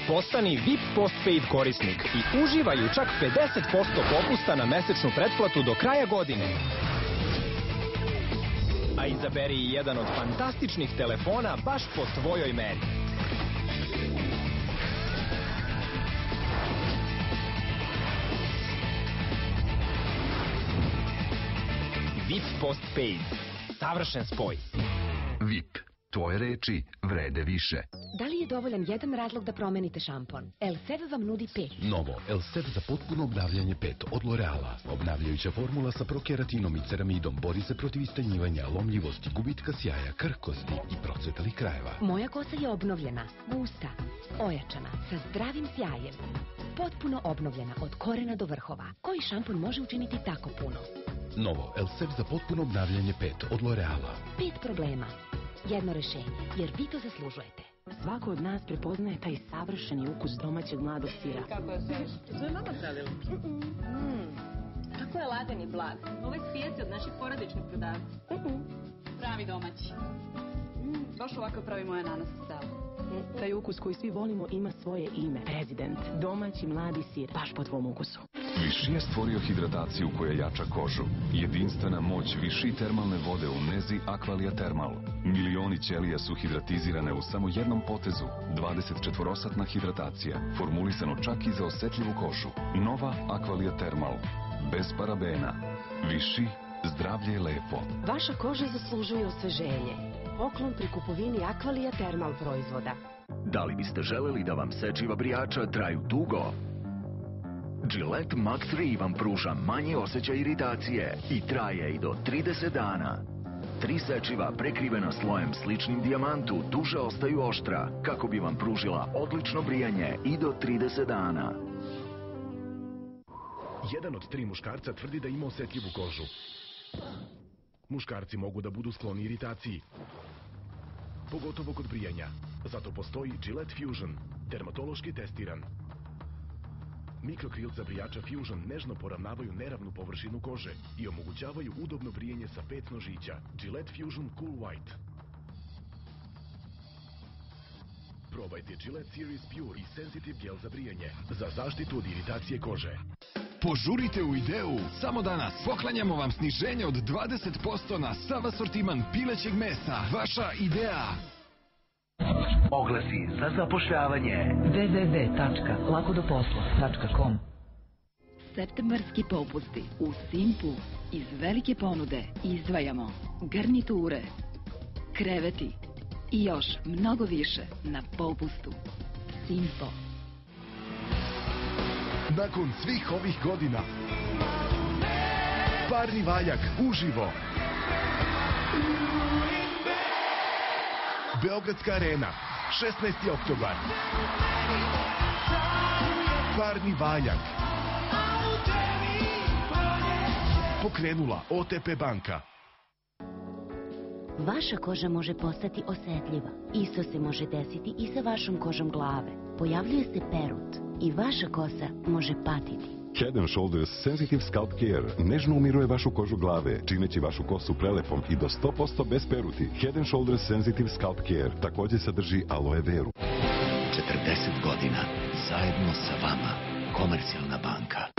Postani VIP Postpaid korisnik i uživaj u čak 50% popusta na mesečnu pretplatu do kraja godine. A izaberi jedan od fantastičnih telefona baš po tvojoj meri. VIP Postpaid. Savršen spoj. VIP. Tvoje reči vrede više. Da li je dovoljan jedan razlog da promenite šampon? Elsev vam nudi 5. Novo Elsev za potpuno obnavljanje 5 od L'Oreala. Obnavljajuća formula sa prokeratinom i ceramidom bori se protiv istanjivanja, lomljivosti, gubitka sjaja, krhkosti i procvetalih krajeva. Moja kosa je obnovljena, gusta, ojačana, sa zdravim sjajem. Potpuno obnovljena od korena do vrhova. Koji šampon može učiniti tako puno? Novo Elsev za potpuno obnavljanje 5 od L'Oreala. 5 problema. Jedno rešenje, jer vi to zaslužujete. Svako od nas prepoznaje taj savršeni ukus domaćeg mladog sira. Kako je svež? To je mama pravila. Kako je lagan i blag. Ovo je spijac od naših porodičnih prodavca. Pravi domaći. Baš ovako pravi moja ananas stava. Taj ukus koji svi volimo ima svoje ime. Prezident. Domaći mladi sir. Baš po tvom ukusu. Vichy je stvorio hidrataciju koja jača kožu. Jedinstvena moć Vichy termalne vode u Nezi Aqualia Thermal. Milioni ćelija su hidratizirane u samo jednom potezu. 24-satna hidratacija. Formulisano čak i za osetljivu kožu. Nova Aqualia Thermal. Bez parabena. Vichy. Zdravlje je lepo. Vaša koža zaslužuje osveženje. Poklon pri kupovini Aqualia Thermal proizvoda. Da li biste želeli da vam sečiva brijača traju dugo? Gillette Max 3 vam pruža manji osjećaj iritacije i traje i do 30 dana. 3 sečiva prekrivena slojem sličnim dijamantu duže ostaju oštra, kako bi vam pružila odlično brijanje i do 30 dana. Jedan od 3 muškarca tvrdi da ima osetljivu kožu. Muškarci mogu da budu skloni iritaciji, pogotovo kod brijanja. Zato postoji Gillette Fusion, dermatološki testiran. Mikrokrilca brijača Fusion nežno poravnavaju neravnu površinu kože i omogućavaju udobno brijanje sa 5 nožića. Gillette Fusion Cool White. Probajte Gillette Series Pure i Sensitive Gel za brijanje za zaštitu od iritacije kože. Požurite u Ideu, samo danas poklanjamo vam sniženje od 20% na sav asortiman pilećeg mesa. Vaša Idea. Oglasi za zapošljavanje www.lakodoposla.com. Septembarski popusti u Simpu. Iz velike ponude izdvajamo garniture, kreveti i još mnogo više na popustu. Simpo. Nakon svih ovih godina Parni valjak uživo. Beogradska arena, 16. oktobar. Parni valjak. Pokrenula OTP banka. Vaša koža može postati osetljiva. Isto se može desiti i sa vašom kožom glave. Pojavljuje se perut i vaša kosa može patiti. Head and Shoulders Sensitive Scalp Care nežno umiruje vašu kožu glave, čineći vašu kosu prelepom i do 100% bez peruti. Head and Shoulders Sensitive Scalp Care također sadrži aloe veru. 40 godina zajedno sa vama. Komercijalna banka.